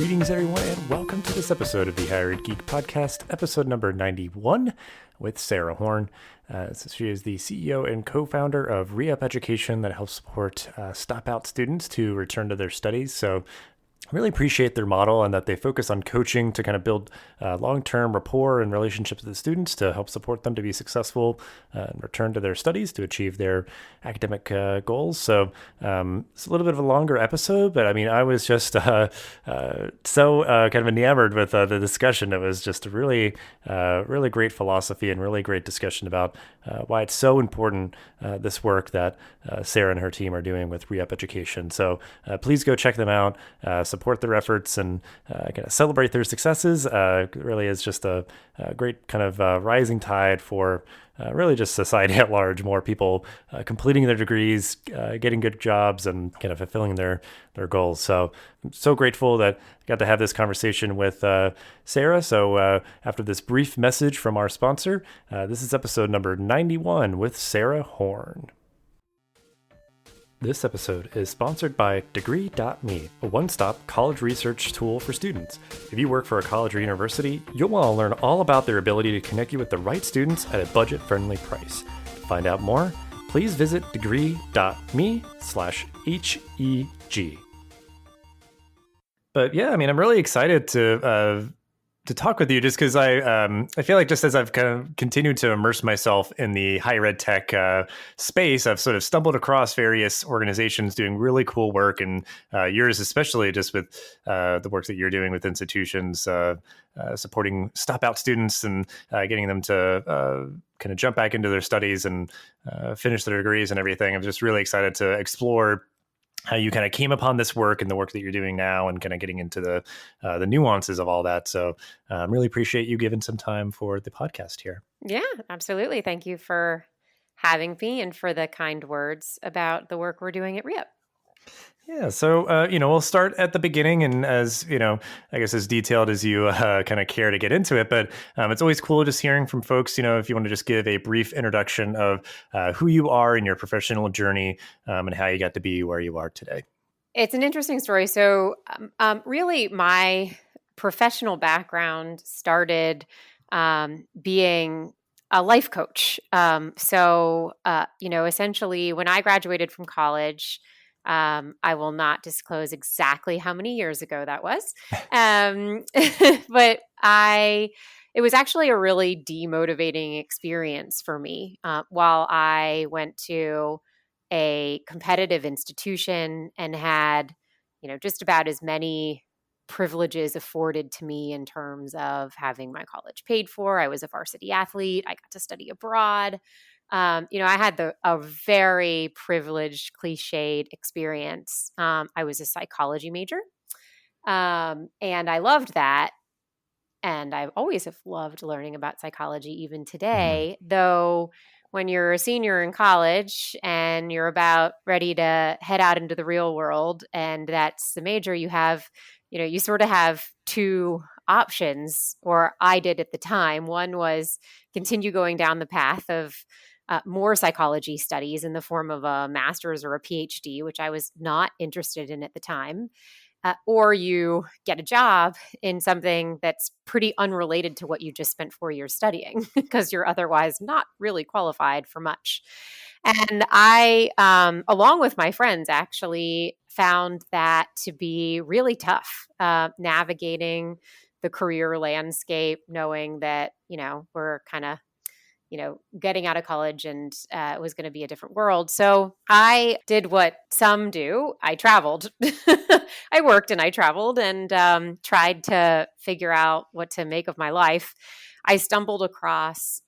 Greetings, everyone, and welcome to this episode of the Higher Ed Geek Podcast, episode number 91, with Sarah Horn. She is the CEO and co-founder of ReUp Education that helps support Stopout students to return to their studies. So I really appreciate their model and that they focus on coaching to kind of build long-term rapport and relationships with the students to help support them to be successful and return to their studies to achieve their academic goals. So it's a little bit of a longer episode, but I mean, I was just so kind of enamored with the discussion. It was just a really great philosophy and really great discussion about why it's so important, this work that Sarah and her team are doing with ReUp Education. So please go check them out. Support their efforts and kind of celebrate their successes. It really is just a great kind of rising tide for really just society at large. More people completing their degrees, getting good jobs, and kind of fulfilling their goals. So I'm so grateful that I got to have this conversation with Sarah. So after this brief message from our sponsor, this is episode number 91 with Sarah Horn. This episode is sponsored by Degree.me, a one-stop college research tool for students. If you work for a college or university, you'll want to learn all about their ability to connect you with the right students at a budget-friendly price. To find out more, please visit degree.me/HEG. But yeah, I mean, I'm really excited to talk with you just because I feel like just as I've kind of continued to immerse myself in the higher ed tech space, I've sort of stumbled across various organizations doing really cool work, and yours especially just with the work that you're doing with institutions, supporting Stopout students and getting them to kind of jump back into their studies and finish their degrees and everything. I'm just really excited to explore how you kind of came upon this work and the work that you're doing now and kind of getting into the nuances of all that. So really appreciate you giving some time for the podcast here. Yeah, absolutely. Thank you for having me and for the kind words about the work we're doing at ReUp. Yeah. So, we'll start at the beginning and as, I guess as detailed as you kind of care to get into it, but it's always cool just hearing from folks, if you want to just give a brief introduction of who you are in your professional journey and how you got to be where you are today. It's an interesting story. So really my professional background started being a life coach. Essentially when I graduated from college, I will not disclose exactly how many years ago that was. But it was actually a really demotivating experience for me. While I went to a competitive institution and had, just about as many privileges afforded to me in terms of having my college paid for. I was a varsity athlete. I got to study abroad. I had a very privileged, cliched experience. I was a psychology major, and I loved that. And I always have loved learning about psychology, even today. Mm-hmm. Though when you're a senior in college and you're about ready to head out into the real world, and that's the major you have, you sort of have two options, or I did at the time. One was continue going down the path of more psychology studies in the form of a master's or a PhD, which I was not interested in at the time, or you get a job in something that's pretty unrelated to what you just spent 4 years studying because you're otherwise not really qualified for much. And I, along with my friends, actually found that to be really tough, navigating the career landscape, knowing that, we're kind of getting out of college and it was going to be a different world. So I did what some do. I traveled. I worked and I traveled and tried to figure out what to make of my life. I stumbled across,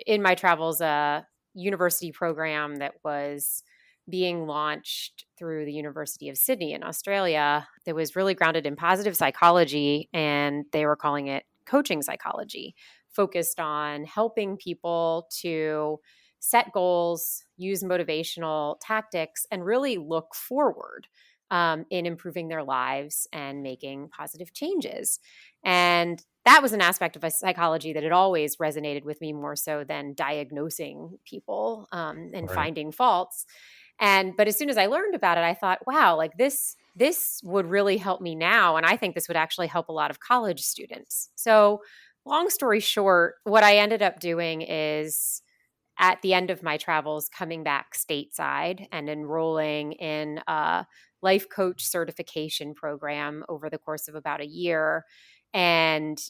in my travels, a university program that was being launched through the University of Sydney in Australia that was really grounded in positive psychology, and they were calling it coaching psychology, focused on helping people to set goals, use motivational tactics, and really look forward in improving their lives and making positive changes. And that was an aspect of a psychology that had always resonated with me more so than diagnosing people and finding faults. But as soon as I learned about it, I thought, wow, like this this would really help me now. And I think this would actually help a lot of college students. So, long story short, what I ended up doing is at the end of my travels, coming back stateside and enrolling in a life coach certification program over the course of about a year, and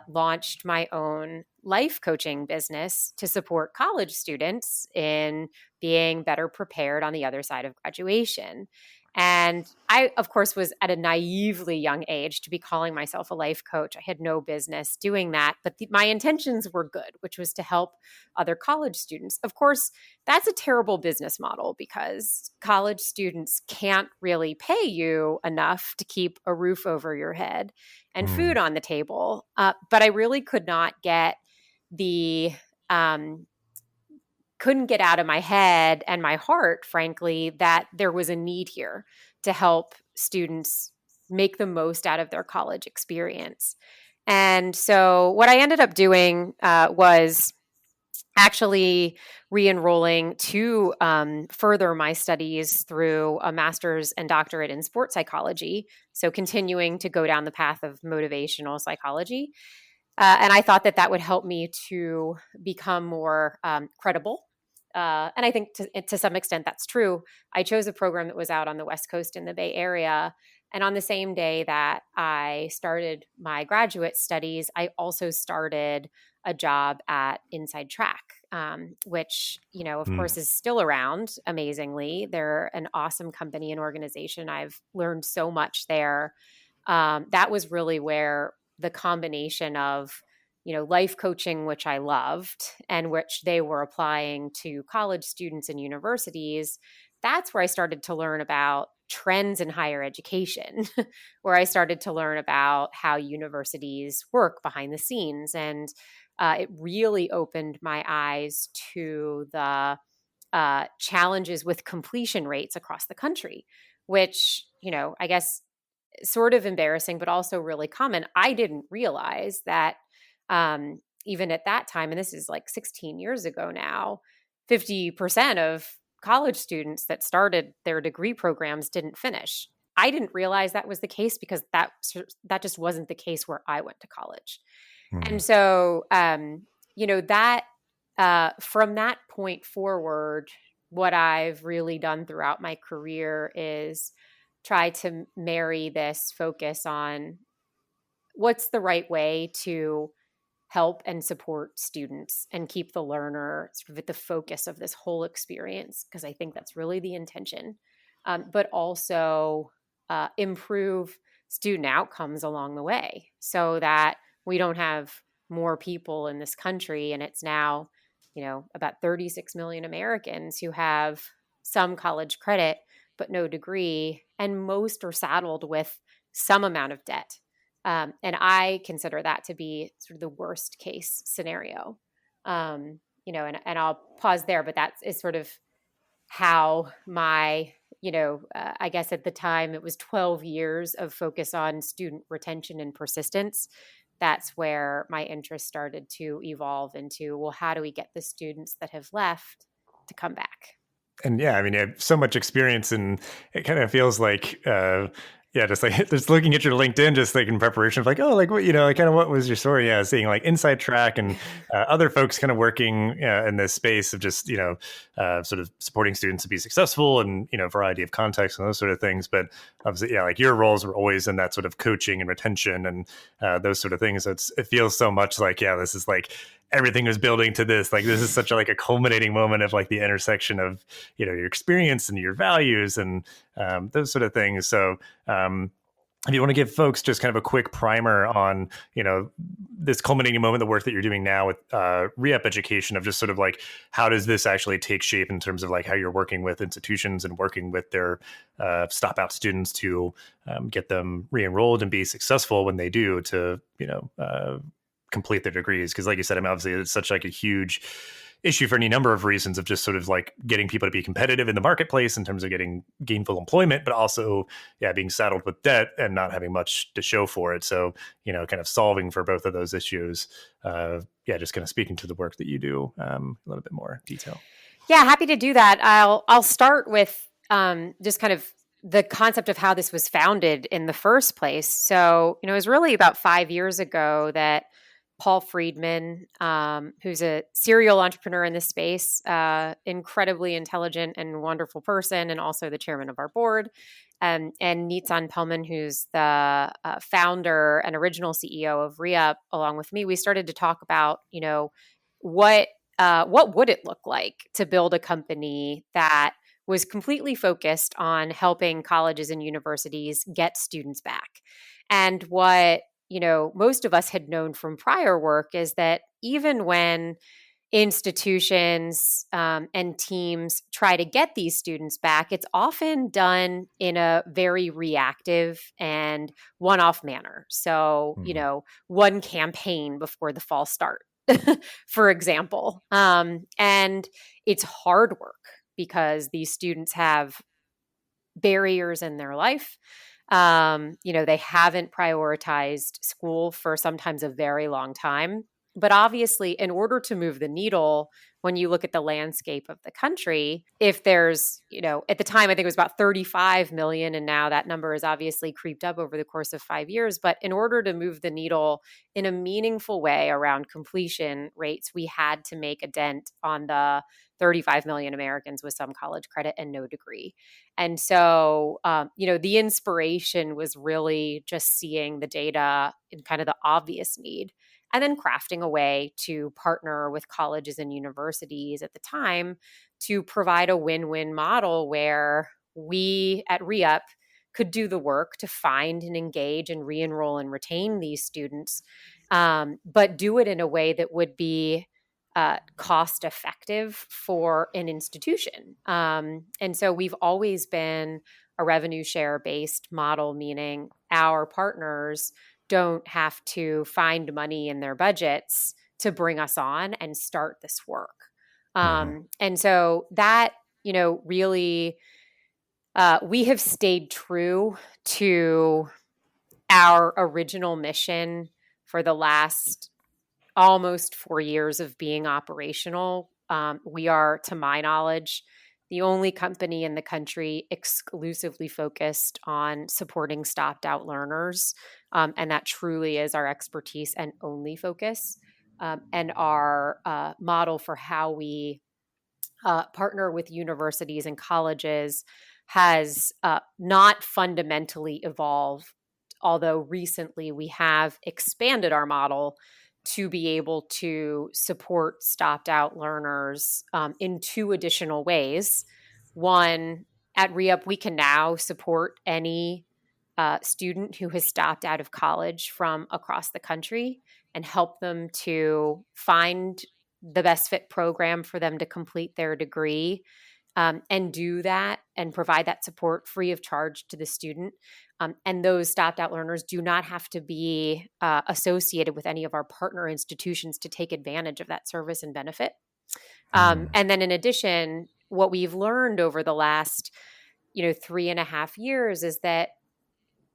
launched my own life coaching business to support college students in being better prepared on the other side of graduation. And I, of course, was at a naively young age to be calling myself a life coach. I had no business doing that, but my intentions were good, which was to help other college students. Of course, that's a terrible business model because college students can't really pay you enough to keep a roof over your head and food on the table. But I really could not get the couldn't get out of my head and my heart, frankly, that there was a need here to help students make the most out of their college experience. And so what I ended up doing was actually re-enrolling to further my studies through a master's and doctorate in sports psychology. So continuing to go down the path of motivational psychology. And I thought that that would help me to become more credible. And I think to some extent that's true. I chose a program that was out on the West Coast in the Bay Area. And on the same day that I started my graduate studies, I also started a job at Inside Track, which, of course, is still around amazingly. They're an awesome company and organization. I've learned so much there. That was really where the combination of life coaching, which I loved, and which they were applying to college students and universities, that's where I started to learn about trends in higher education, where I started to learn about how universities work behind the scenes. And it really opened my eyes to the challenges with completion rates across the country, which, I guess sort of embarrassing, but also really common. I didn't realize that even at that time, and this is like 16 years ago now, 50% of college students that started their degree programs didn't finish. I didn't realize that was the case because that just wasn't the case where I went to college. And so, that from that point forward, what I've really done throughout my career is try to marry this focus on what's the right way to help and support students and keep the learner sort of at the focus of this whole experience, because I think that's really the intention, but also improve student outcomes along the way so that we don't have more people in this country. And it's now, about 36 million Americans who have some college credit, but no degree. And most are saddled with some amount of debt. And I consider that to be sort of the worst case scenario. And I'll pause there, but that is sort of how my, I guess at the time it was 12 years of focus on student retention and persistence. That's where my interest started to evolve into, well, how do we get the students that have left to come back? And yeah, I mean, you have so much experience, and it kind of feels like, just like just looking at your LinkedIn, just like in preparation of like, oh, like what, like kind of what was your story? Yeah, seeing like Inside Track and other folks kind of working in this space of just, sort of supporting students to be successful and, variety of contexts and those sort of things. But obviously, yeah, like your roles were always in that sort of coaching and retention and those sort of things. So it feels so much like, yeah, this is like everything was building to this. Like this is such a culminating moment of like the intersection of, your experience and your values and those sort of things. So if you want to give folks just kind of a quick primer on, this culminating moment, the work that you're doing now with ReUp Education, of just sort of like, how does this actually take shape in terms of like how you're working with institutions and working with their Stopout students to get them re-enrolled and be successful when they do to, complete their degrees? Because like you said, I mean, obviously it's such like a huge issue for any number of reasons of just sort of like getting people to be competitive in the marketplace in terms of getting gainful employment, but also, being saddled with debt and not having much to show for it. So, kind of solving for both of those issues. Just kind of speaking to the work that you do a little bit more detail. Yeah, happy to do that. I'll start with just kind of the concept of how this was founded in the first place. So, it was really about 5 years ago that Paul Friedman, who's a serial entrepreneur in this space, incredibly intelligent and wonderful person, and also the chairman of our board, and Nitzan Pellman, who's the founder and original CEO of ReUp, along with me, we started to talk about, what would it look like to build a company that was completely focused on helping colleges and universities get students back. And what most of us had known from prior work is that even when institutions and teams try to get these students back, it's often done in a very reactive and one-off manner. So, one campaign before the fall start, for example. And it's hard work because these students have barriers in their life. They haven't prioritized school for sometimes a very long time. But obviously, in order to move the needle, when you look at the landscape of the country, if there's, at the time, I think it was about 35 million, and now that number has obviously creeped up over the course of 5 years. But in order to move the needle in a meaningful way around completion rates, we had to make a dent on the 35 million Americans with some college credit and no degree. And so, the inspiration was really just seeing the data and kind of the obvious need, and then crafting a way to partner with colleges and universities at the time to provide a win-win model where we at ReUp could do the work to find and engage and re-enroll and retain these students, but do it in a way that would be cost effective for an institution. And so we've always been a revenue share based model, meaning our partners don't have to find money in their budgets to bring us on and start this work. And so that, really, we have stayed true to our original mission for the last almost 4 years of being operational. We are, to my knowledge, the only company in the country exclusively focused on supporting stopped-out learners, and that truly is our expertise and only focus. And our model for how we partner with universities and colleges has not fundamentally evolved, although recently we have expanded our model to be able to support stopped-out learners in 2 additional ways. One, at ReUp, we can now support any student who has stopped out of college from across the country and help them to find the best fit program for them to complete their degree, and do that and provide that support free of charge to the student. And those stopped-out learners do not have to be associated with any of our partner institutions to take advantage of that service and benefit. And then in addition, what we've learned over the last 3.5 years is that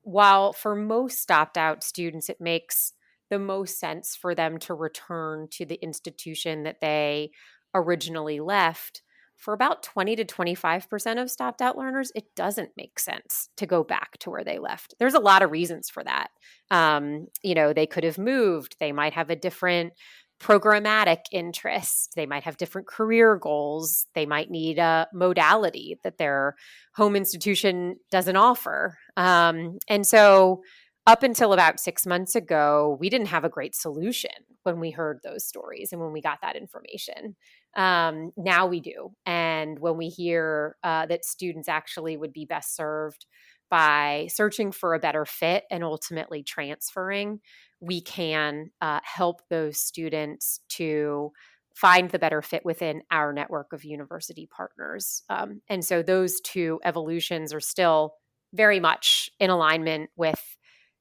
while for most stopped-out students, it makes the most sense for them to return to the institution that they originally left, for about 20 to 25% of stopped-out learners, it doesn't make sense to go back to where they left. There's a lot of reasons for that. They could have moved. They might have a different programmatic interest. They might have different career goals. They might need a modality that their home institution doesn't offer. And so up until about 6 months ago, we didn't have a great solution when we heard those stories and when we got that information. Now we do. And when we hear that students actually would be best served by searching for a better fit and ultimately transferring, we can help those students to find the better fit within our network of university partners. And so those 2 evolutions are still very much in alignment with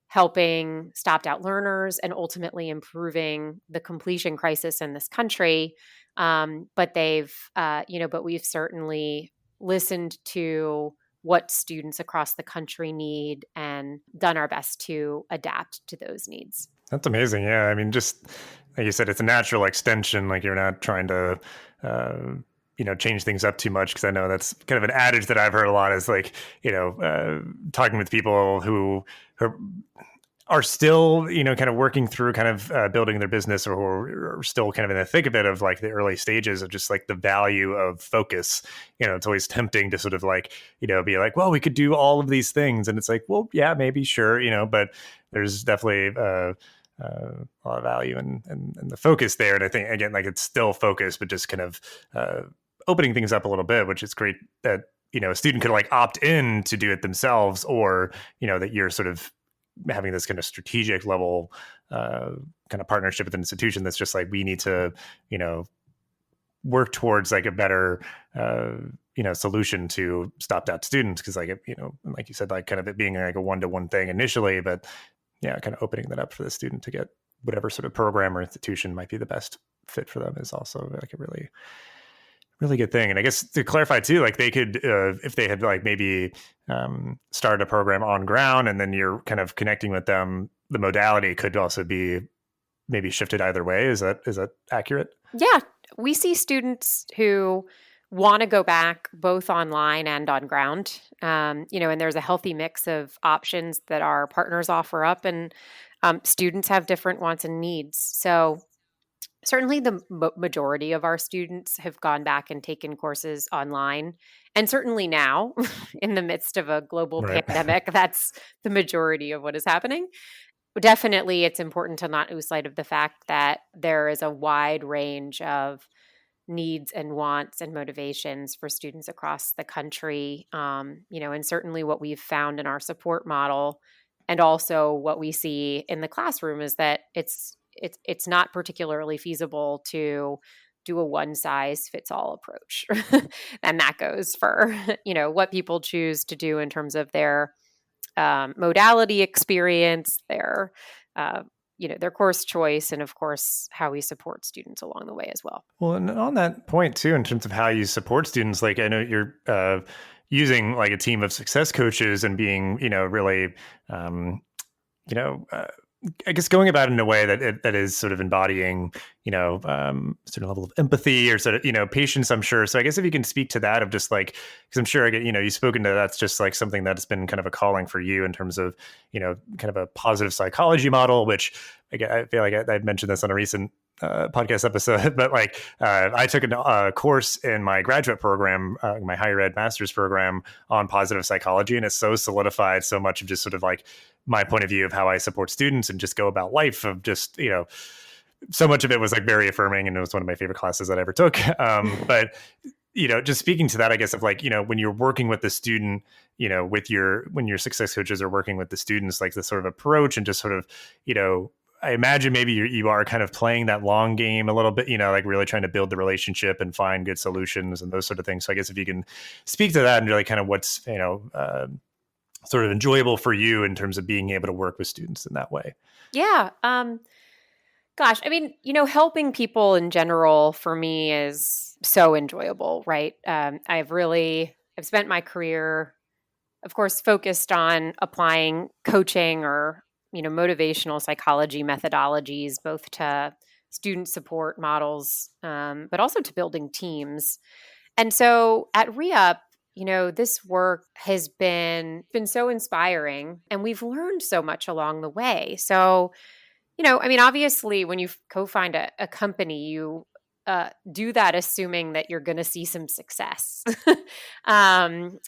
helping stopped-out learners and ultimately improving the completion crisis in this country. But we've certainly listened to what students across the country need and done our best to adapt to those needs. That's amazing. Yeah. I mean, just like you said, it's a natural extension. Like you're not trying to, change things up too much, because I know that's kind of an adage that I've heard a lot, is like, talking with people who are still, kind of working through kind of building their business, or who are still kind of in the thick of it, of like the early stages of just like the value of focus. It's always tempting to sort of like, be like, well, we could do all of these things. And it's like, well, yeah, maybe, sure, but there's definitely a lot of value in the focus there. And I think, again, like it's still focus, but just kind of opening things up a little bit, which is great that, a student could like opt in to do it themselves, or, that you're sort of having this kind of strategic level kind of partnership with an institution that's just like, we need to, work towards like a better, solution to stopped out students. Cause like, like you said, like kind of it being like a one-to-one thing initially, but yeah, kind of opening that up for the student to get whatever sort of program or institution might be the best fit for them is also like a really, really good thing. And I guess to clarify too, like they could, if they had like maybe started a program on ground and then you're kind of connecting with them, the modality could also be maybe shifted either way. Is that accurate? Yeah. We see students who want to go back both online and on ground, and there's a healthy mix of options that our partners offer up, and students have different wants and needs. So certainly the majority of our students have gone back and taken courses online. And certainly now, in the midst of a global Right. pandemic, that's the majority of what is happening. Definitely, it's important to not lose sight of the fact that there is a wide range of needs and wants and motivations for students across the country. And certainly what we've found in our support model, and also what we see in the classroom, is that it's not particularly feasible to do a one size fits all approach. And that goes for, what people choose to do in terms of their modality experience, their course choice, and of course, how we support students along the way as well. Well, and on that point too, in terms of how you support students, like I know you're using like a team of success coaches and being, really, I guess going about it in a way that is sort of embodying, certain level of empathy or sort of, patience, I'm sure. So I guess if you can speak to that, of just like, because I'm sure, you've spoken to, that's just like something that's been kind of a calling for you in terms of, kind of a positive psychology model, which I feel like I've mentioned this on a recent podcast episode, but like I took a course in my graduate program, my higher ed master's program, on positive psychology. And it's so solidified so much of just sort of like my point of view of how I support students and just go about life, of just, so much of it was like very affirming, and it was one of my favorite classes that I ever took. But, just speaking to that, I guess, of like, when you're working with the student, when your success coaches are working with the students, like the sort of approach and just sort of, I imagine maybe you are kind of playing that long game a little bit, like really trying to build the relationship and find good solutions and those sort of things. So I guess if you can speak to that and really kind of what's, sort of enjoyable for you in terms of being able to work with students in that way. Yeah. Gosh, I mean, helping people in general for me is so enjoyable, right? I've spent my career, of course, focused on applying coaching or, motivational psychology methodologies, both to student support models, but also to building teams. And so at ReUp, this work has been so inspiring, and we've learned so much along the way. So, obviously, when you co-found a company, you do that assuming that you're going to see some success. And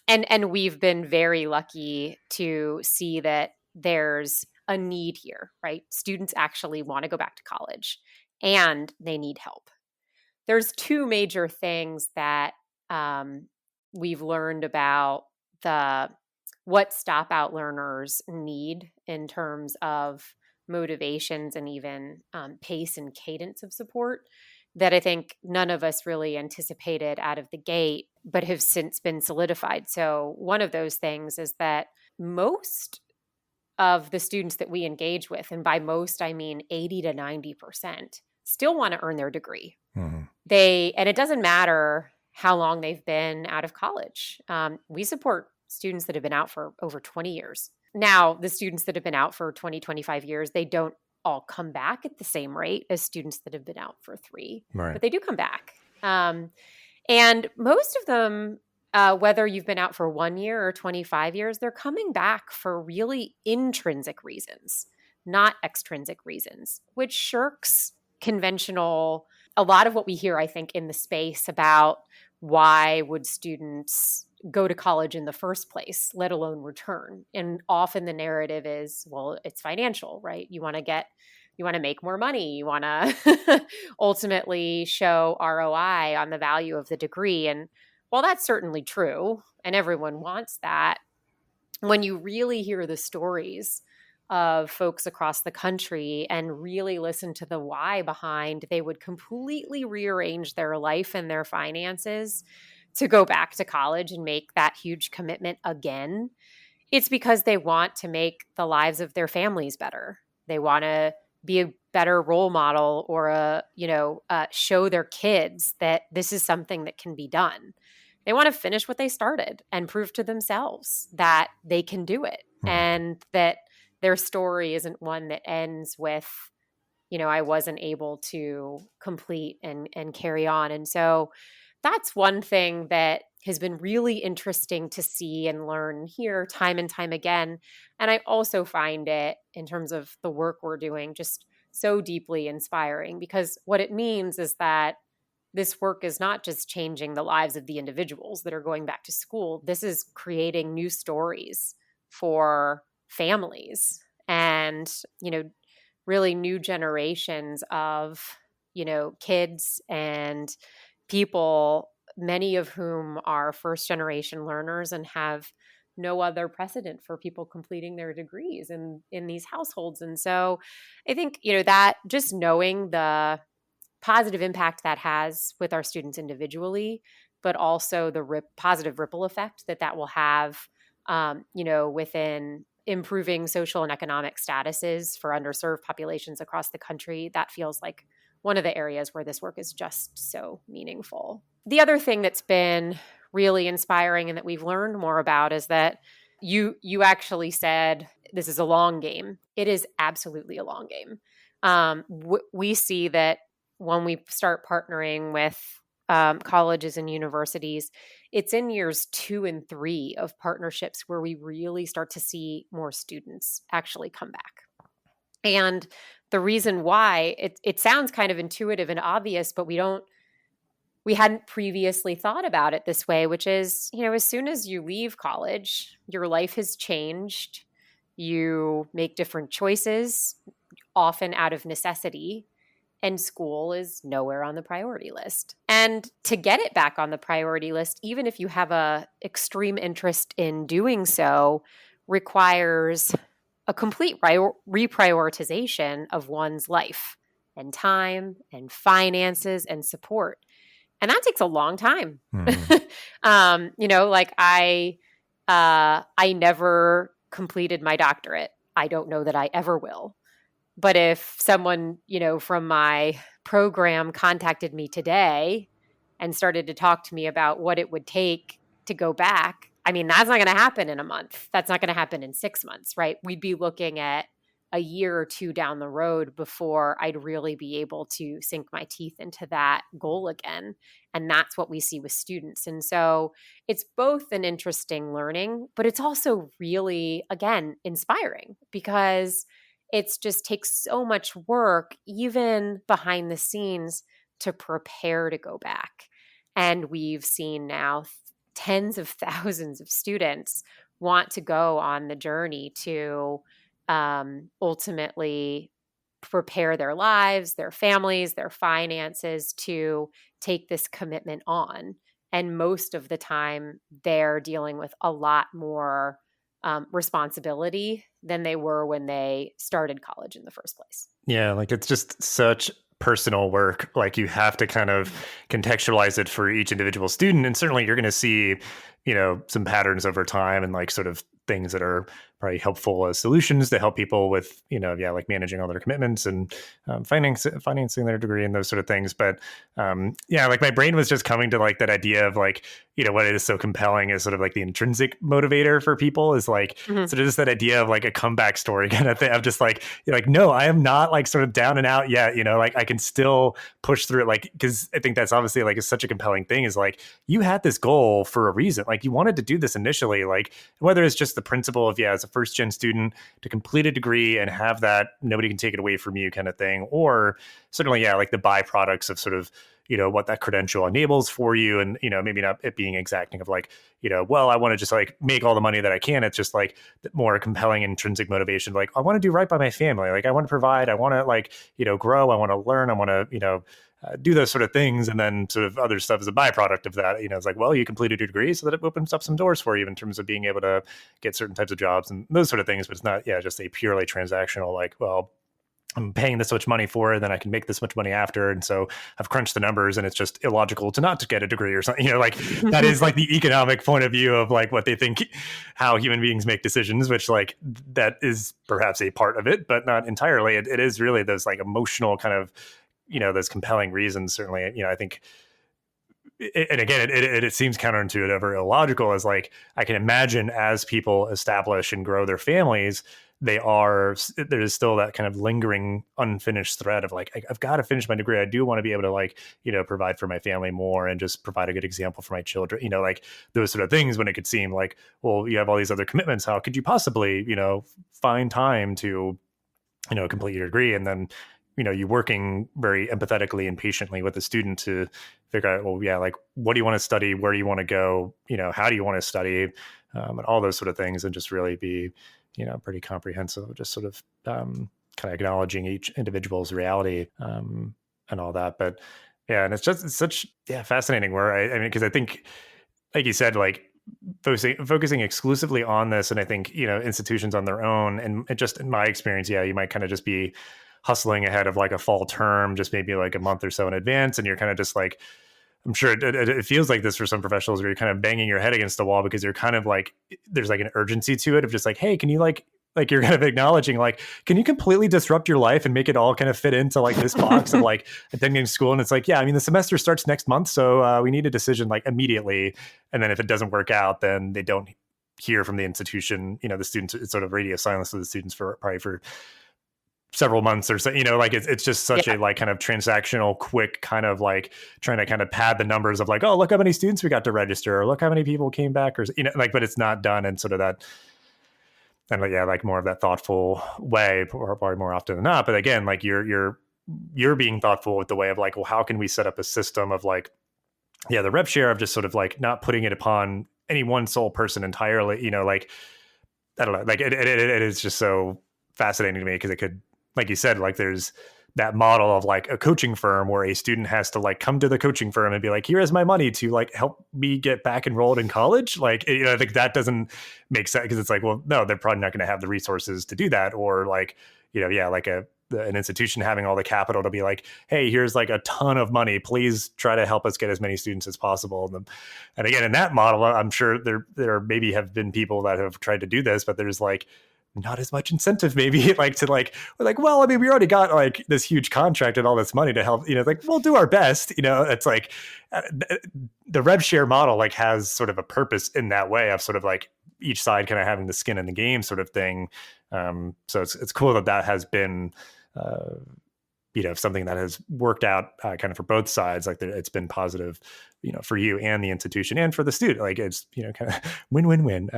we've been very lucky to see that there's a need here, right? Students actually want to go back to college and they need help. There's two major things that we've learned about what Stopout learners need in terms of motivations and even pace and cadence of support, that I think none of us really anticipated out of the gate, but have since been solidified. So one of those things is that most of the students that we engage with, and by most I mean 80 to 90%, still want to earn their degree. Mm-hmm. And it doesn't matter how long they've been out of college. We support students that have been out for over 20 years. Now, the students that have been out for 20, 25 years, they don't all come back at the same rate as students that have been out for 3, right. But they do come back. And most of them, whether you've been out for 1 year or 25 years, they're coming back for really intrinsic reasons, not extrinsic reasons, which shirks conventional, a lot of what we hear, I think, in the space about why would students go to college in the first place, let alone return. And often the narrative is, well, it's financial, right? You want to make more money. You want to ultimately show ROI on the value of the degree. And while that's certainly true, and everyone wants that, when you really hear the stories of folks across the country and really listen to the why behind, they would completely rearrange their life and their finances to go back to college and make that huge commitment again. It's because they want to make the lives of their families better. They want to be a better role model or show their kids that this is something that can be done. They want to finish what they started and prove to themselves that they can do it and that their story isn't one that ends with, I wasn't able to complete and carry on. And so that's one thing that has been really interesting to see and learn here time and time again. And I also find it, in terms of the work we're doing, just so deeply inspiring, because what it means is that this work is not just changing the lives of the individuals that are going back to school. This is creating new stories for families and, really new generations of, kids and people, many of whom are first generation learners and have no other precedent for people completing their degrees in these households. And so I think, that just knowing the positive impact that has with our students individually, but also the positive ripple effect that will have, within improving social and economic statuses for underserved populations across the country, that feels like one of the areas where this work is just so meaningful. The other thing that's been really inspiring and that we've learned more about is that you actually said this is a long game. It is absolutely a long game. We see that when we start partnering with colleges and universities, it's in years 2 and 3 of partnerships where we really start to see more students actually come back. And the reason why, it sounds kind of intuitive and obvious, but we hadn't previously thought about it this way, which is, as soon as you leave college, your life has changed. You make different choices, often out of necessity, and school is nowhere on the priority list. And to get it back on the priority list, even if you have a extreme interest in doing so, requires a complete reprioritization of one's life and time and finances and support. And that takes a long time. I never completed my doctorate. I don't know that I ever will. But if someone, from my program contacted me today and started to talk to me about what it would take to go back, that's not going to happen in a month. That's not going to happen in 6 months, right? We'd be looking at a year or two down the road before I'd really be able to sink my teeth into that goal again. And that's what we see with students. And so it's both an interesting learning, but it's also really, again, inspiring, because it's just takes so much work, even behind the scenes, to prepare to go back. And we've seen now tens of thousands of students want to go on the journey to ultimately prepare their lives, their families, their finances to take this commitment on. And most of the time, they're dealing with a lot more responsibility than they were when they started college in the first place. Yeah, it's just such personal work. You have to kind of contextualize it for each individual student. And certainly you're going to see, some patterns over time and sort of things that are probably helpful solutions to help people with, like managing all their commitments and financing their degree and those sort of things. But like my brain was just coming to like that idea of like, what is so compelling is sort of like the intrinsic motivator for people is like, sort of just that idea of like a comeback story kind of thing. I'm just like, no, I am not like sort of down and out yet, like I can still push through it. Like, because I think that's obviously like such a compelling thing is like, you had this goal for a reason. Like you wanted to do this initially, like whether it's just the principle of, as a first gen student to complete a degree and have that, nobody can take it away from you kind of thing. Or certainly, like the byproducts of sort of, what that credential enables for you. And, maybe not it being exacting of like, well, I want to just like make all the money that I can. It's just like more compelling intrinsic motivation. Like I want to do right by my family. Like I want to provide, I want to like, grow, I want to learn, I want to, do those sort of things. And then sort of other stuff as a byproduct of that, it's like, well, you completed your degree so that it opens up some doors for you in terms of being able to get certain types of jobs and those sort of things. But it's not, just a purely transactional, like, well, I'm paying this much money for it, then I can make this much money after. And so I've crunched the numbers and it's just illogical to not to get a degree or something, like that is like the economic point of view of like what they think, how human beings make decisions, which like that is perhaps a part of it, but not entirely. It is really those like emotional kind of, those compelling reasons, certainly, I think. And again, it seems counterintuitive or illogical as like, I can imagine as people establish and grow their families, there is still that kind of lingering unfinished thread of like, I've got to finish my degree. I do want to be able to like, provide for my family more and just provide a good example for my children, like those sort of things when it could seem like, well, you have all these other commitments. How could you possibly, find time to, complete your degree? And then, you working very empathetically and patiently with the student to figure out, well, like, what do you want to study? Where do you want to go? How do you want to study? And all those sort of things, and just really be, pretty comprehensive, just sort of kind of acknowledging each individual's reality and all that. But yeah, and it's such fascinating where I mean, because I think, like you said, like focusing exclusively on this, and I think, institutions on their own, and it just in my experience, you might kind of just be hustling ahead of like a fall term, just maybe like a month or so in advance. And you're kind of just like, I'm sure it feels like this for some professionals where you're kind of banging your head against the wall because you're kind of like, there's like an urgency to it of just like, hey, can you like you're kind of acknowledging like, can you completely disrupt your life and make it all kind of fit into like this box of like attending school? And it's like, I mean, the semester starts next month. So we need a decision like immediately. And then if it doesn't work out, then they don't hear from the institution, the students, it's sort of radio silence to the students for several months or so, like it's just such a like kind of transactional, quick kind of like trying to kind of pad the numbers of like, oh, look how many students we got to register, or look how many people came back, or like, but it's not done in sort of that, and like more of that thoughtful way, probably more often than not. But again, like you're being thoughtful with the way of like, well, how can we set up a system of like, the rev share of just sort of like not putting it upon any one sole person entirely, like I don't know, like it is just so fascinating to me because it could, like you said, like there's that model of like a coaching firm where a student has to like come to the coaching firm and be like, here is my money to like help me get back enrolled in college. Like, I think that doesn't make sense because it's like, well, no, they're probably not going to have the resources to do that. Or like, like an institution having all the capital to be like, hey, here's like a ton of money. Please try to help us get as many students as possible. And again, in that model, I'm sure there maybe have been people that have tried to do this, but there's like, not as much incentive maybe like to like, we're like, well, I mean, we already got like this huge contract and all this money to help, like we'll do our best, it's like the rev share model like has sort of a purpose in that way of sort of like each side kind of having the skin in the game sort of thing. So it's cool that has been, something that has worked out kind of for both sides. Like it's been positive, for you and the institution and for the student, like it's, kind of win-win-win.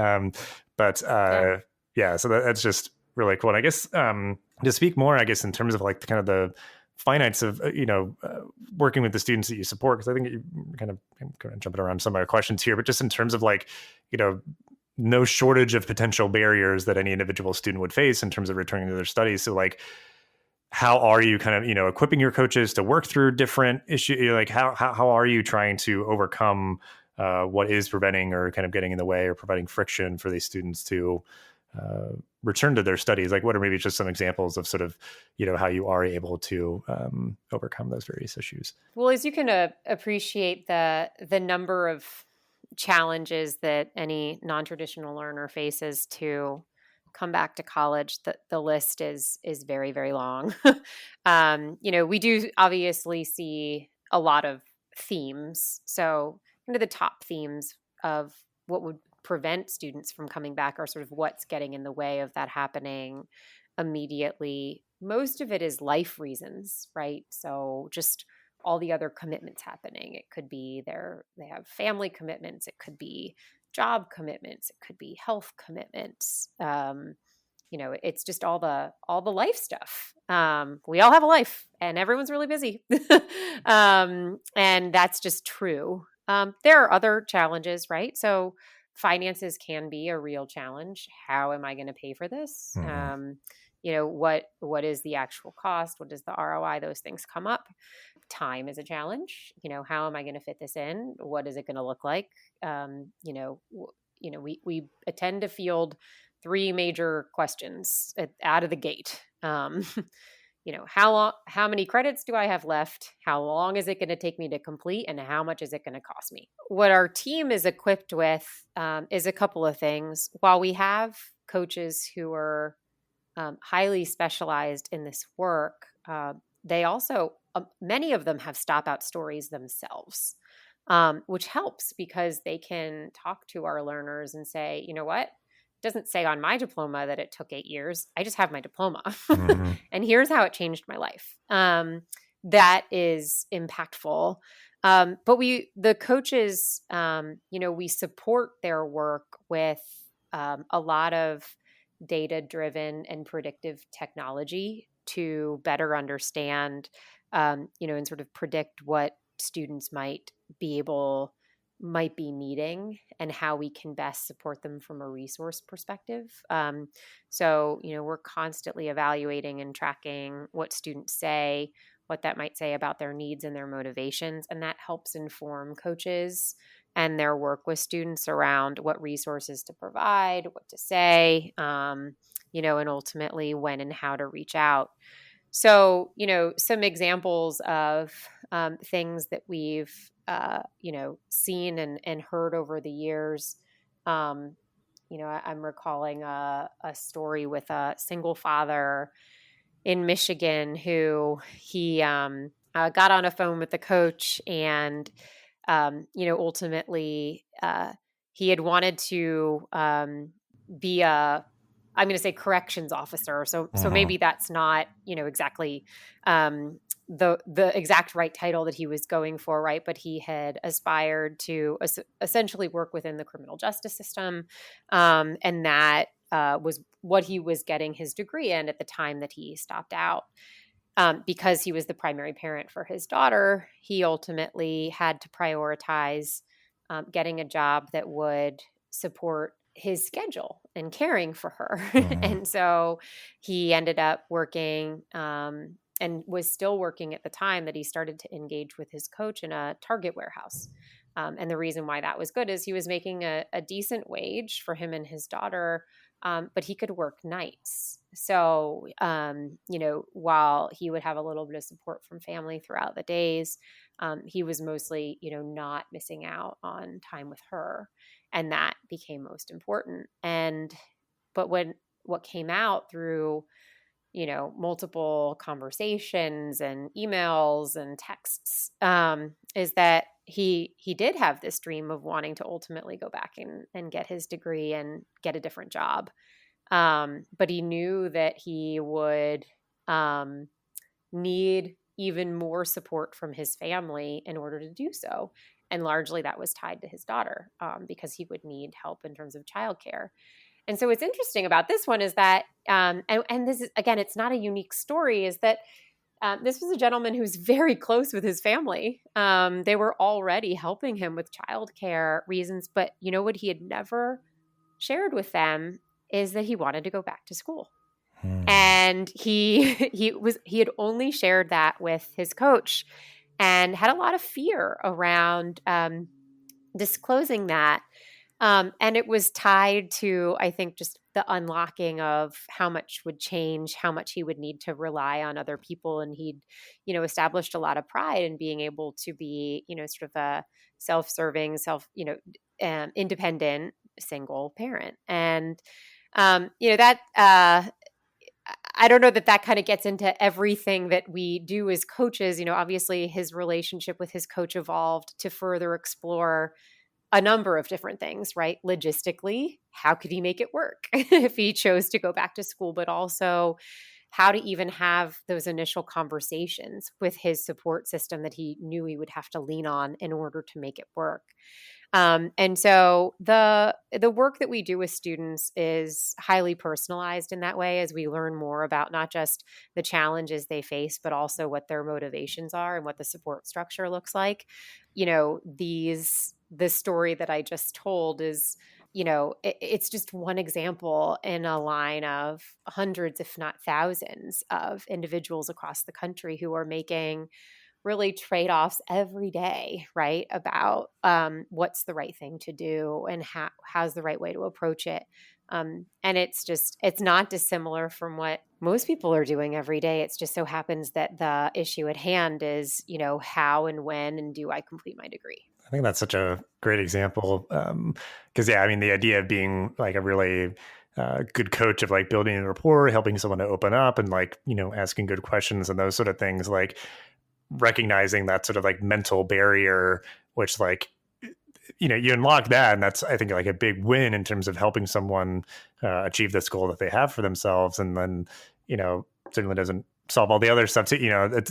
So that's just really cool. And I guess to speak more, I guess, in terms of like kind of the finance of, working with the students that you support, because I think you kind of jumping around some of my questions here, but just in terms of like, no shortage of potential barriers that any individual student would face in terms of returning to their studies. So like, how are you kind of, equipping your coaches to work through different issues? Like how are you trying to overcome what is preventing or kind of getting in the way or providing friction for these students to return to their studies? Like what are maybe just some examples of sort of, how you are able to overcome those various issues? Well, as you can appreciate the number of challenges that any non-traditional learner faces to come back to college, the list is very, very long. We do obviously see a lot of themes. So the top themes of what would prevent students from coming back are sort of what's getting in the way of that happening immediately. Most of it is life reasons, right? So just all the other commitments happening. It could be they have family commitments. It could be job commitments. It could be health commitments. It's just all the life stuff. We all have a life, and everyone's really busy, and that's just true. There are other challenges, right? So finances can be a real challenge. How am I going to pay for this? What is the actual cost? What is the ROI? Those things come up. Time is a challenge. How am I going to fit this in? What is it going to look like? We tend to field 3 major questions out of the gate. How many credits do I have left? How long is it going to take me to complete? And how much is it going to cost me? What our team is equipped with is a couple of things. While we have coaches who are highly specialized in this work, they also, many of them have Stopout stories themselves, which helps because they can talk to our learners and say, you know what? It doesn't say on my diploma that it took 8 years. I just have my diploma. And here's how it changed my life. That is impactful. But the coaches, we support their work with a lot of data-driven and predictive technology to better understand, and sort of predict what students might be needing and how we can best support them from a resource perspective. So we're constantly evaluating and tracking what students say, what that might say about their needs and their motivations, and that helps inform coaches and their work with students around what resources to provide, what to say, and ultimately when and how to reach out. So, some examples of things that we've, seen and heard over the years. I'm recalling a story with a single father in Michigan who he got on a phone with the coach and, ultimately he had wanted to be I'm going to say corrections officer. So maybe that's not, exactly the exact right title that he was going for, right? But he had aspired to essentially work within the criminal justice system. And that was what he was getting his degree in at the time that he stopped out. Because he was the primary parent for his daughter, he ultimately had to prioritize getting a job that would support his schedule and caring for her. And so he ended up working and was still working at the time that he started to engage with his coach in a Target warehouse. And the reason why that was good is he was making a decent wage for him and his daughter, but he could work nights. So, while he would have a little bit of support from family throughout the days, he was mostly, not missing out on time with her. And that became most important. But what came out through, multiple conversations and emails and texts, is that he did have this dream of wanting to ultimately go back and get his degree and get a different job. But he knew that he would need even more support from his family in order to do so. And largely that was tied to his daughter, because he would need help in terms of childcare. And so what's interesting about this one is that, and this is, again, it's not a unique story, is that this was a gentleman who's very close with his family. They were already helping him with childcare reasons, but what he had never shared with them is that he wanted to go back to school. And he had only shared that with his coach and had a lot of fear around disclosing that. And it was tied to, I think, just the unlocking of how much would change, how much he would need to rely on other people. And he'd, established a lot of pride in being able to be, sort of a self-serving, independent single parent. And That I don't know that kind of gets into everything that we do as coaches. Obviously his relationship with his coach evolved to further explore a number of different things, right? Logistically, how could he make it work if he chose to go back to school, but also how to even have those initial conversations with his support system that he knew he would have to lean on in order to make it work. And so the work that we do with students is highly personalized in that way, as we learn more about not just the challenges they face, but also what their motivations are and what the support structure looks like. This story that I just told is, it's just one example in a line of hundreds, if not thousands, of individuals across the country who are making really trade-offs every day, right? About what's the right thing to do and how's the right way to approach it. And it's not dissimilar from what most people are doing every day. It's just so happens that the issue at hand is, how and when and do I complete my degree? I think that's such a great example. Because the idea of being like a really good coach of like building a rapport, helping someone to open up and like, asking good questions and those sort of things, like recognizing that sort of like mental barrier, which like, you unlock that. And that's, I think, like a big win in terms of helping someone achieve this goal that they have for themselves. And then, certainly doesn't solve all the other stuff too,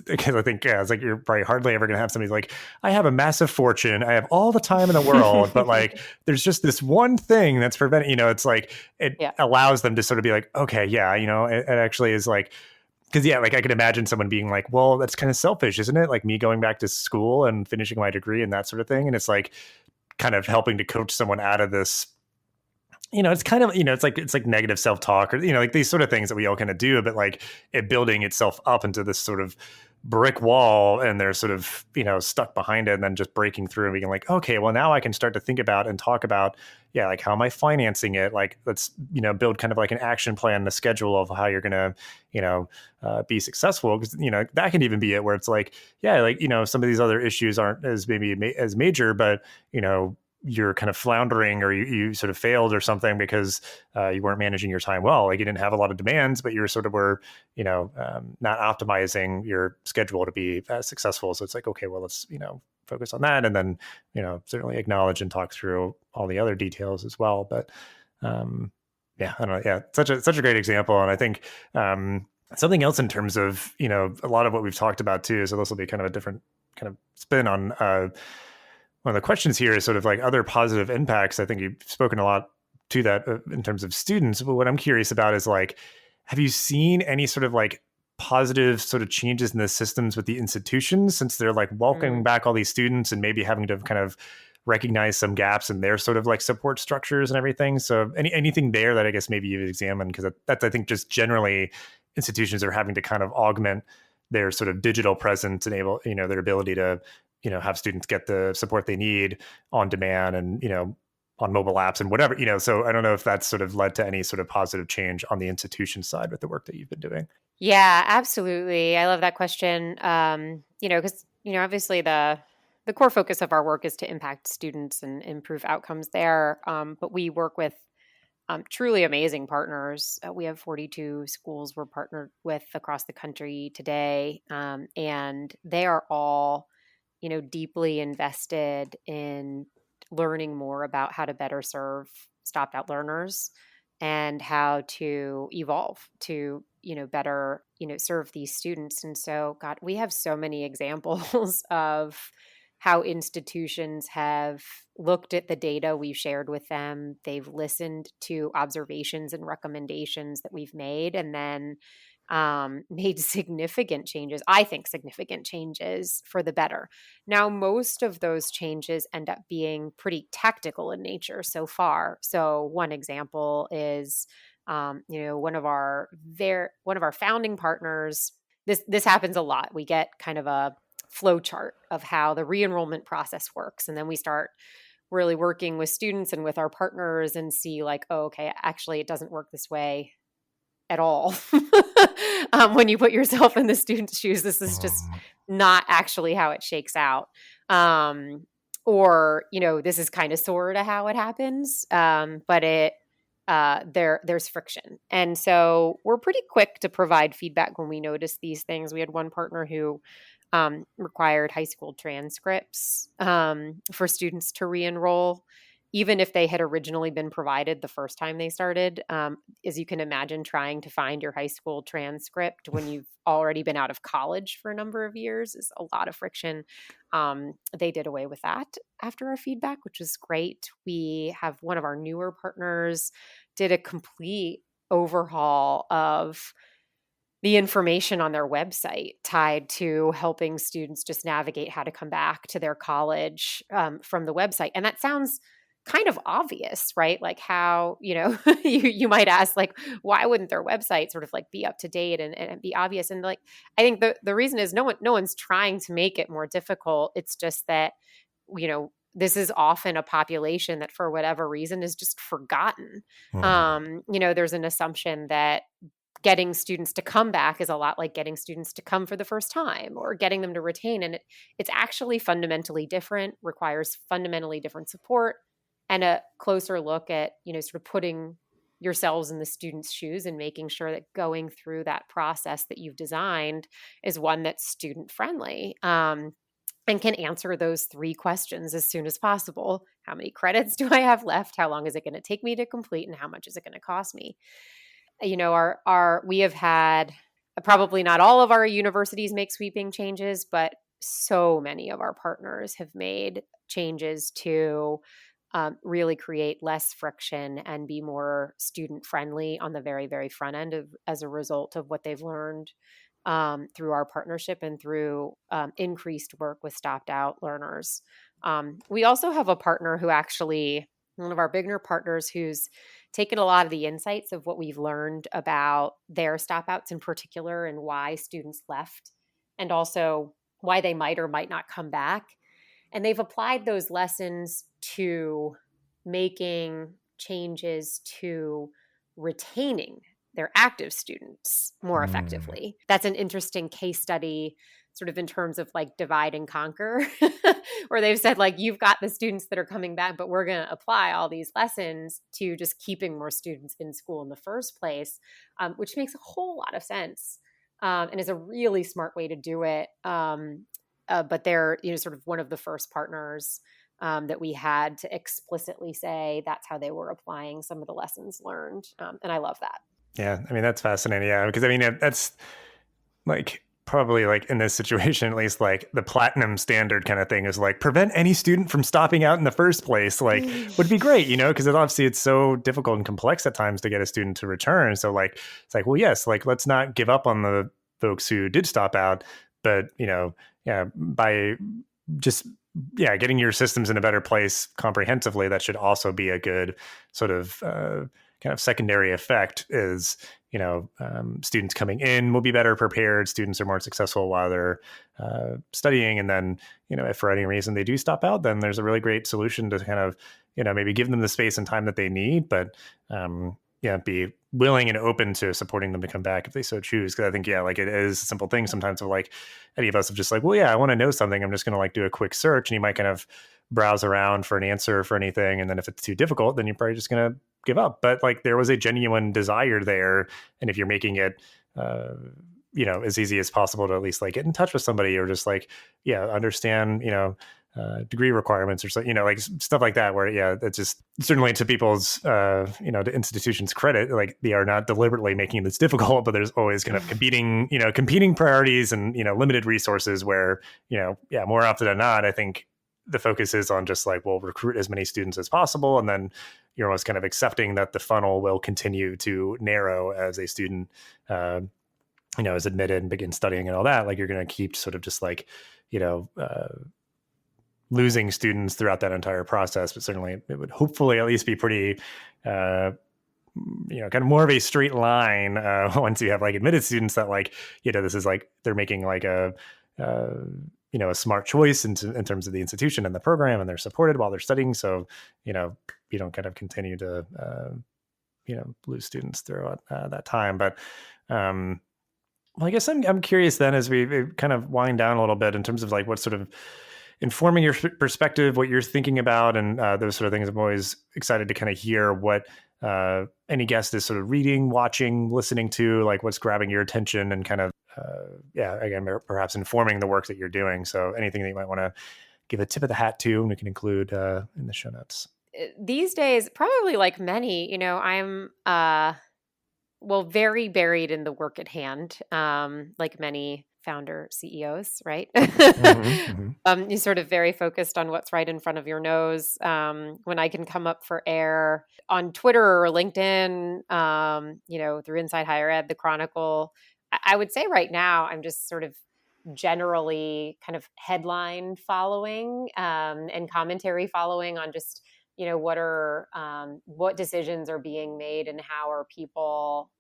because I think, it's like, you're probably hardly ever going to have somebody like, I have a massive fortune, I have all the time in the world, but like, there's just this one thing that's preventing, it's like, it allows them to sort of be like, okay, yeah, it actually is like, because like I could imagine someone being like, well, that's kind of selfish, isn't it? Like me going back to school and finishing my degree and that sort of thing. And it's like kind of helping to coach someone out of this, it's kind of, it's like negative self-talk or, like these sort of things that we all kind of do, but like it building itself up into this sort of brick wall and they're sort of, stuck behind it and then just breaking through and being like, okay, well now I can start to think about and talk about, like how am I financing it? Like, let's, build kind of like an action plan, the schedule of how you're going to, be successful. Cause, that can even be it where it's like, some of these other issues aren't as maybe as major, but, you're kind of floundering or you sort of failed or something because you weren't managing your time well. Like you didn't have a lot of demands, but you sort of were, not optimizing your schedule to be as successful. So it's like, okay, well, let's, focus on that. And then, certainly acknowledge and talk through all the other details as well. But I don't know. Yeah. Such a great example. And I think something else in terms of, a lot of what we've talked about too. So this will be kind of a different kind of spin on one of the questions here is sort of like other positive impacts. I think you've spoken a lot to that in terms of students. But what I'm curious about is like, have you seen any sort of like positive sort of changes in the systems with the institutions since they're like welcoming back all these students and maybe having to kind of recognize some gaps in their sort of like support structures and everything? So anything there that I guess maybe you've examined, because that's I think just generally institutions are having to kind of augment their sort of digital presence, enable, their ability to, have students get the support they need on demand and, on mobile apps and whatever, so I don't know if that's sort of led to any sort of positive change on the institution side with the work that you've been doing. Yeah, absolutely. I love that question. Because, obviously the core focus of our work is to impact students and improve outcomes there. But we work with truly amazing partners. We have 42 schools we're partnered with across the country today. And they are all, deeply invested in learning more about how to better serve stopped-out learners and how to evolve to, better, serve these students. And so, God, we have so many examples of how institutions have looked at the data we've shared with them. They've listened to observations and recommendations that we've made, and then made significant changes, I think significant changes for the better. Now, most of those changes end up being pretty tactical in nature so far. So one example is, one of our founding partners, this happens a lot. We get kind of a flow chart of how the re-enrollment process works. And then we start really working with students and with our partners and see like, oh, okay, actually it doesn't work this way at all. When you put yourself in the student's shoes, this is just not actually how it shakes out. Or, this is kind of sort of how it happens. But there's friction. And so we're pretty quick to provide feedback when we notice these things. We had one partner who required high school transcripts for students to re-enroll, even if they had originally been provided the first time they started. As you can imagine, trying to find your high school transcript when you've already been out of college for a number of years is a lot of friction. They did away with that after our feedback, which was great. We have one of our newer partners did a complete overhaul of the information on their website tied to helping students just navigate how to come back to their college from the website. And that sounds kind of obvious, right? Like how, you might ask, like, why wouldn't their website sort of like be up to date and be obvious? And like, I think the reason is no one's trying to make it more difficult. It's just that, this is often a population that for whatever reason is just forgotten. There's an assumption that getting students to come back is a lot like getting students to come for the first time or getting them to retain. And it's actually fundamentally different, requires fundamentally different support and a closer look at, sort of putting yourselves in the student's shoes and making sure that going through that process that you've designed is one that's student friendly. And can answer those 3 questions as soon as possible. How many credits do I have left? How long is it going to take me to complete? And how much is it going to cost me? We have had probably not all of our universities make sweeping changes, but so many of our partners have made changes to really create less friction and be more student friendly on the very, very front end as a result of what they've learned through our partnership and through increased work with Stopout learners. We also have a partner who actually, one of our bigger partners, who's taken a lot of the insights of what we've learned about their Stopouts in particular and why students left and also why they might or might not come back. And they've applied those lessons to making changes to retaining their active students more effectively. That's an interesting case study sort of in terms of like divide and conquer, where they've said like, you've got the students that are coming back, but we're going to apply all these lessons to just keeping more students in school in the first place, which makes a whole lot of sense and is a really smart way to do it. But they're, sort of one of the first partners that we had to explicitly say that's how they were applying some of the lessons learned. And I love that. Yeah, I mean, that's fascinating. Yeah, because I mean, that's like probably like in this situation, at least like the platinum standard kind of thing is like prevent any student from stopping out in the first place, like would be great, because obviously it's so difficult and complex at times to get a student to return. So like, it's like, well, yes, like let's not give up on the folks who did stop out, but by just getting your systems in a better place comprehensively, that should also be a good sort of kind of secondary effect is, students coming in will be better prepared. Students are more successful while they're studying. And then, if for any reason they do stop out, then there's a really great solution to kind of, maybe give them the space and time that they need, but be willing and open to supporting them to come back if they so choose. Because I think, like it is a simple thing sometimes of like any of us have just like, well, I want to know something. I'm just going to like do a quick search, and you might kind of browse around for an answer for anything. And then if it's too difficult, then you're probably just going to give up. But like there was a genuine desire there. And if you're making it, as easy as possible to at least like get in touch with somebody or just like, understand, degree requirements or so, like stuff like that, where, it's just certainly to people's, to institutions' credit, like they are not deliberately making this difficult, but there's always kind of competing priorities and, limited resources where, more often than not, I think the focus is on just like, well, recruit as many students as possible. And then you're almost kind of accepting that the funnel will continue to narrow as a student, is admitted and begin studying and all that. Like you're going to keep sort of just like, losing students throughout that entire process, but certainly it would hopefully at least be pretty, kind of more of a straight line once you have like admitted students that like, this is like, they're making like a smart choice in terms of the institution and the program, and they're supported while they're studying. So, you don't kind of continue to, lose students throughout that time. But, well, I guess I'm curious then as we kind of wind down a little bit in terms of like what sort of informing your perspective, what you're thinking about, and those sort of things. I'm always excited to kind of hear what any guest is sort of reading, watching, listening to, like what's grabbing your attention and kind of, again, perhaps informing the work that you're doing. So anything that you might want to give a tip of the hat to, and we can include in the show notes. These days, probably like many, I'm very buried in the work at hand, like many founder CEOs, right? You're sort of very focused on what's right in front of your nose. When I can come up for air on Twitter or LinkedIn, through Inside Higher Ed, the Chronicle, I would say right now I'm just sort of generally kind of headline following and commentary following on just what decisions are being made and how are people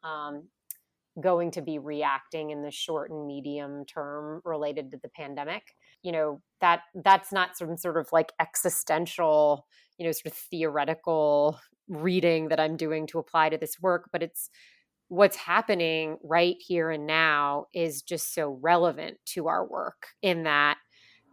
going to be reacting in the short and medium term related to the pandemic. That's not some sort of like existential, sort of theoretical reading that I'm doing to apply to this work, but it's what's happening right here and now is just so relevant to our work in that,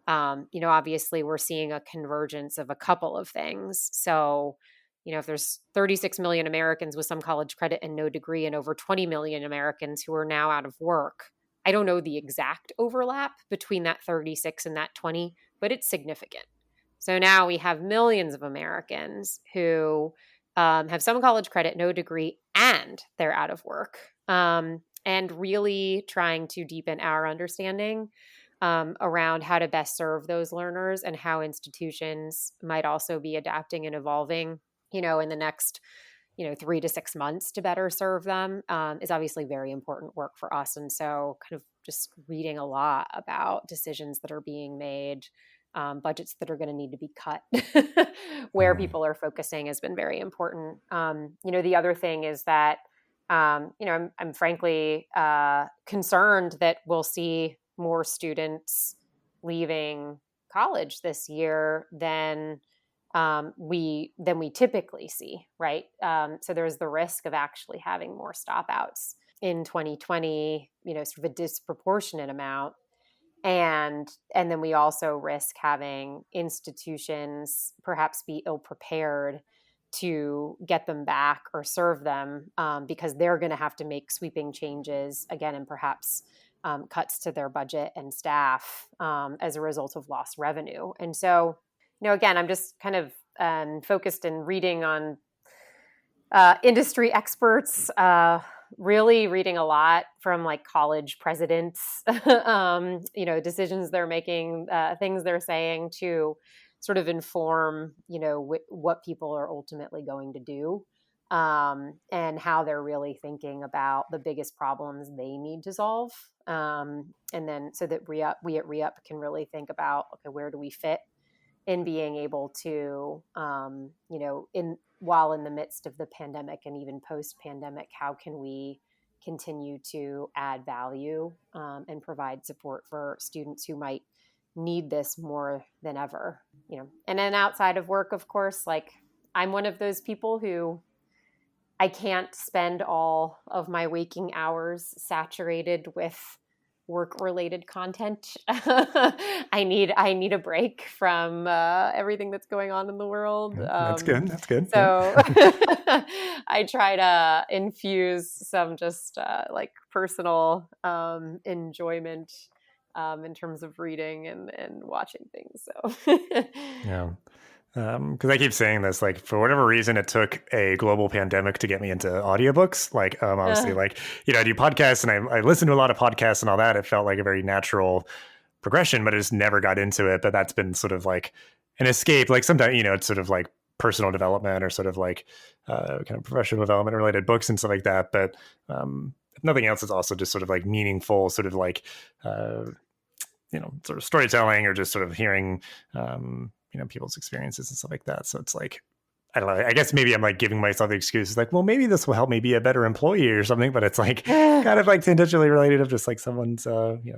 obviously we're seeing a convergence of a couple of things. So, if there's 36 million Americans with some college credit and no degree and over 20 million Americans who are now out of work, I don't know the exact overlap between that 36 and that 20, but it's significant. So now we have millions of Americans who have some college credit, no degree, and they're out of work, and really trying to deepen our understanding around how to best serve those learners and how institutions might also be adapting and evolving, in the next, 3 to 6 months to better serve them is obviously very important work for us. And so kind of just reading a lot about decisions that are being made, budgets that are going to need to be cut, where people are focusing has been very important. The other thing is that, I'm frankly concerned that we'll see more students leaving college this year than we typically see, right? So there's the risk of actually having more stopouts in 2020, sort of a disproportionate amount. And then we also risk having institutions perhaps be ill-prepared to get them back or serve them because they're going to have to make sweeping changes again and perhaps cuts to their budget and staff as a result of lost revenue. And so, again, I'm just kind of focused in reading on industry experts, really reading a lot from like college presidents, decisions they're making, things they're saying to sort of inform, what people are ultimately going to do. And how they're really thinking about the biggest problems they need to solve. And then so that we at ReUp can really think about, okay, where do we fit in being able to, while in the midst of the pandemic and even post-pandemic, how can we continue to add value and provide support for students who might need this more than ever, And then outside of work, of course, like I'm one of those people who I can't spend all of my waking hours saturated with work-related content. I need a break from everything that's going on in the world. That's good. That's good. So I try to infuse some just like personal enjoyment in terms of reading and watching things. So yeah. Because I keep saying this, like for whatever reason, it took a global pandemic to get me into audiobooks. Like obviously, like I do podcasts and I listen to a lot of podcasts and all that. It felt like a very natural progression, but I just never got into it. But that's been sort of like an escape. Like sometimes it's sort of like personal development or sort of like kind of professional development related books and stuff like that. But if nothing else, it's also just sort of like meaningful, sort of like sort of storytelling or just sort of hearing. People's experiences and stuff like that. So it's like, I don't know, I guess maybe I'm like giving myself the excuse like, well, maybe this will help me be a better employee or something, but it's like kind of like tangentially related of just like someone's,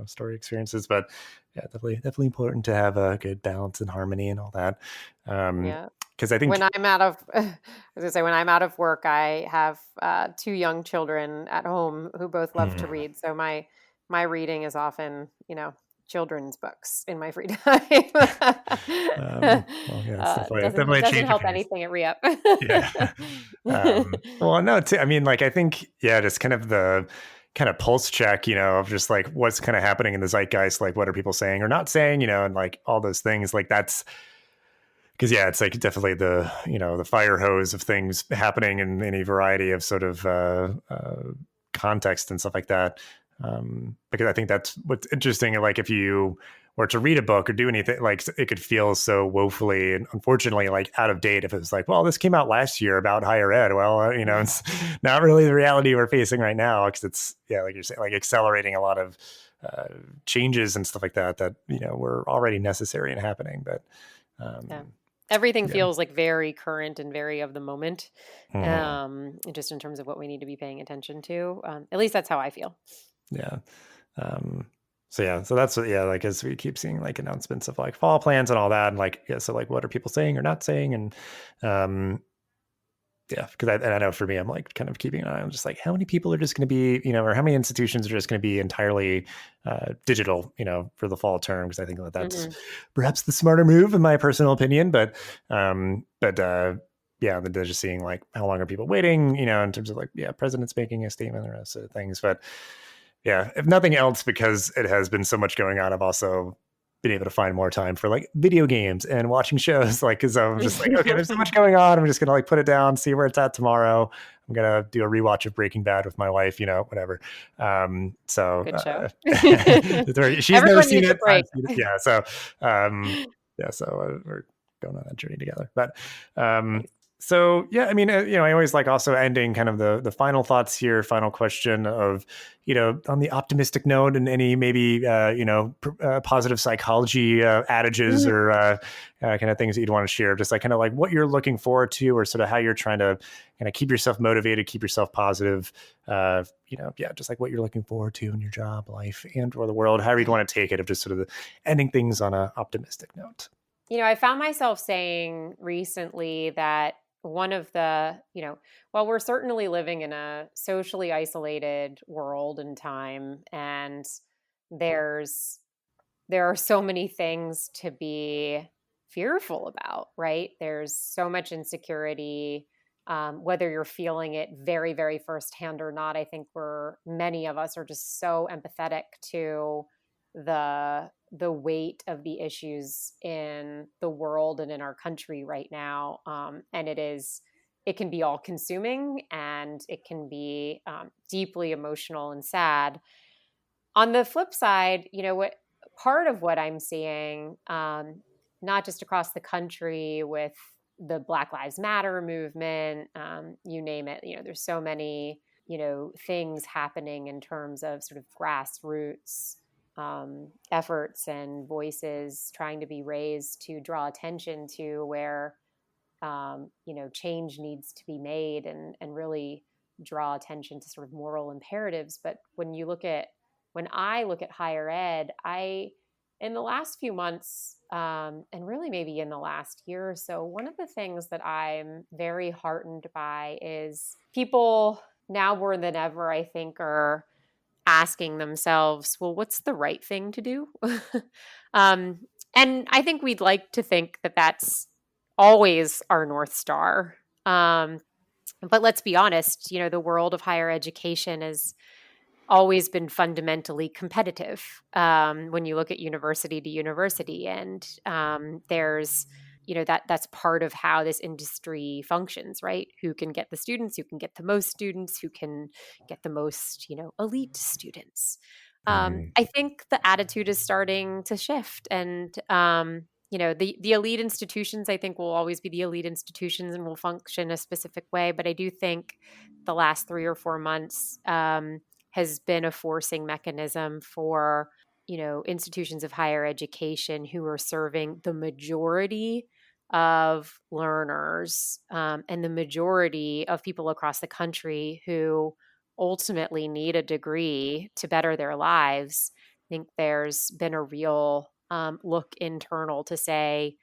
story experiences. But yeah, definitely important to have a good balance and harmony and all that. Cause I think when I'm out of work, I have 2 young children at home who both love to read. So my reading is often, children's books in my free time. Well, yeah, it's definitely a Doesn't change of help pace. anything at ReUp. Yeah. Well, no, I mean, like, I think, yeah, just kind of the kind of pulse check, of just like what's kind of happening in the zeitgeist, like what are people saying or not saying, and like all those things, like that's because, yeah, it's like definitely the fire hose of things happening in any variety of sort of context and stuff like that. Because I think that's what's interesting. Like if you were to read a book or do anything, like it could feel so woefully and unfortunately like out of date if it was like, well, this came out last year about higher ed. Well, it's not really the reality we're facing right now because it's, yeah, like you're saying, like accelerating a lot of changes and stuff like that were already necessary and happening. But yeah. Everything feels like very current and very of the moment, just in terms of what we need to be paying attention to. At least that's how I feel. Yeah. So that's what, yeah, like as we keep seeing like announcements of like fall plans and all that, and like, yeah, so like what are people saying or not saying? And yeah, because I know for me, I'm like kind of keeping an eye on just like how many people are just going to be, or how many institutions are just going to be entirely digital, for the fall term. Because I think that's perhaps the smarter move in my personal opinion. But yeah, they're just seeing like how long are people waiting, in terms of like, yeah, president's making a statement and the rest of the things. But yeah, if nothing else, because it has been so much going on, I've also been able to find more time for like video games and watching shows. Like, cause I'm just like, okay, there's so much going on. I'm just going to like put it down, see where it's at tomorrow. I'm going to do a rewatch of Breaking Bad with my wife, whatever. So good show. She's never seen it. Yeah. So, we're going on that journey together, but, nice. So yeah, I mean, I always like also ending kind of the final thoughts here, final question of, on the optimistic note and any maybe, positive psychology adages or kind of things that you'd want to share, just like kind of like what you're looking forward to or sort of how you're trying to kind of keep yourself motivated, keep yourself positive, just like what you're looking forward to in your job, life, and or the world, however you'd want to take it, of just sort of ending things on an optimistic note. I found myself saying recently that one of the, while we're certainly living in a socially isolated world and time, and there are so many things to be fearful about, right? There's so much insecurity, whether you're feeling it very, very firsthand or not. I think many of us are just so empathetic to the weight of the issues in the world and in our country right now. And it can be all consuming and it can be deeply emotional and sad. On the flip side, part of what I'm seeing, not just across the country with the Black Lives Matter movement, you name it, there's so many, things happening in terms of sort of grassroots efforts and voices trying to be raised to draw attention to where, change needs to be made and really draw attention to sort of moral imperatives. But when I look at higher ed, in the last few months, and really maybe in the last year or so, one of the things that I'm very heartened by is people now more than ever, I think, are asking themselves, well, what's the right thing to do? And I think we'd like to think that that's always our North Star. But let's be honest, the world of higher education has always been fundamentally competitive when you look at university to university. And there's that's part of how this industry functions, right? Who can get the students, who can get the most students, who can get the most, elite students. I think the attitude is starting to shift, and the elite institutions, I think, will always be the elite institutions and will function a specific way. But I do think the last 3 or 4 months has been a forcing mechanism for institutions of higher education who are serving the majority of learners and the majority of people across the country who ultimately need a degree to better their lives. I think there's been a real look internal to say,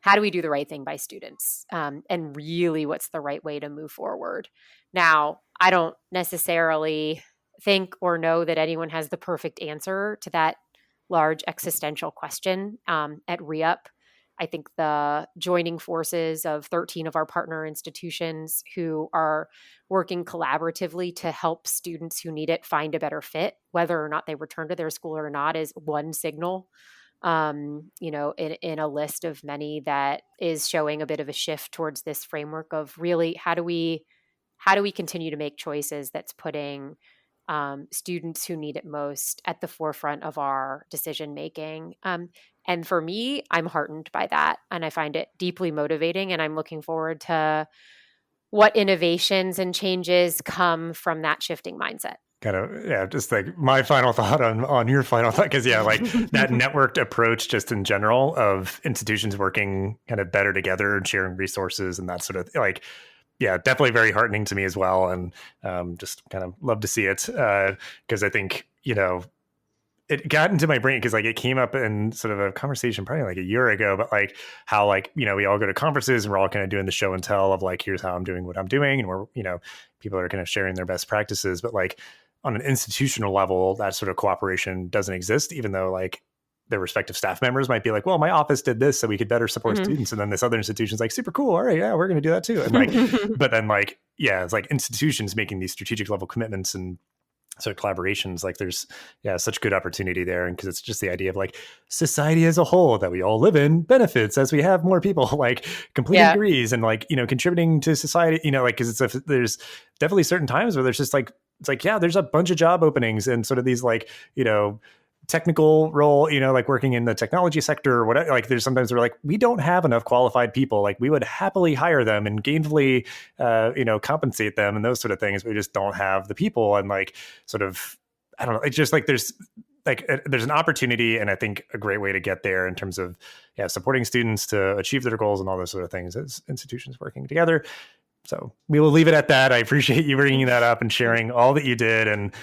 how do we do the right thing by students? And really, what's the right way to move forward? Now, I don't necessarily think or know that anyone has the perfect answer to that large existential question at ReUp. I think the joining forces of 13 of our partner institutions who are working collaboratively to help students who need it find a better fit, whether or not they return to their school or not, is one signal, in a list of many that is showing a bit of a shift towards this framework of really how do we continue to make choices that's putting students who need it most at the forefront of our decision making. And for me, I'm heartened by that, and I find it deeply motivating, and I'm looking forward to what innovations and changes come from that shifting mindset. Kind of, yeah, just like my final thought on your final thought, because like that networked approach just in general of institutions working kind of better together and sharing resources and that sort of definitely very heartening to me as well. And just kind of love to see it because I think, it got into my brain because it came up in sort of a conversation probably a year ago, but how we all go to conferences and we're all kind of doing the show and tell of here's how I'm doing what I'm doing. And we're, people are kind of sharing their best practices, but on an institutional level, that sort of cooperation doesn't exist, even though their respective staff members might be well, my office did this so we could better support students. And then this other institution's super cool. All right. Yeah, we're going to do that too. And but then it's institutions making these strategic level commitments and sort of collaborations, there's such good opportunity there. And because it's just the idea of society as a whole that we all live in benefits as we have more people completing degrees and contributing to society, because there's definitely certain times where there's just there's a bunch of job openings and sort of these technical role, working in the technology sector or whatever. There's sometimes we're we don't have enough qualified people. We would happily hire them and gainfully, compensate them and those sort of things. We just don't have the people. And sort of, I don't know. It's just there's an opportunity, and I think a great way to get there in terms of supporting students to achieve their goals and all those sort of things as institutions working together. So we will leave it at that. I appreciate you bringing that up and sharing all that you did and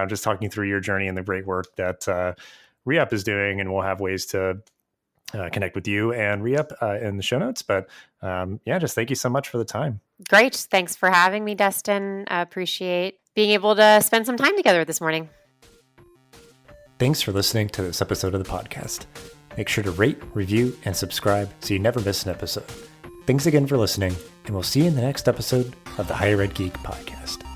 just talking through your journey and the great work that ReUp is doing. And we'll have ways to connect with you and ReUp in the show notes. But just thank you so much for the time. Great. Thanks for having me, Dustin. I appreciate being able to spend some time together this morning. Thanks for listening to this episode of the podcast. Make sure to rate, review, and subscribe so you never miss an episode. Thanks again for listening, and we'll see you in the next episode of the Higher Ed Geek podcast.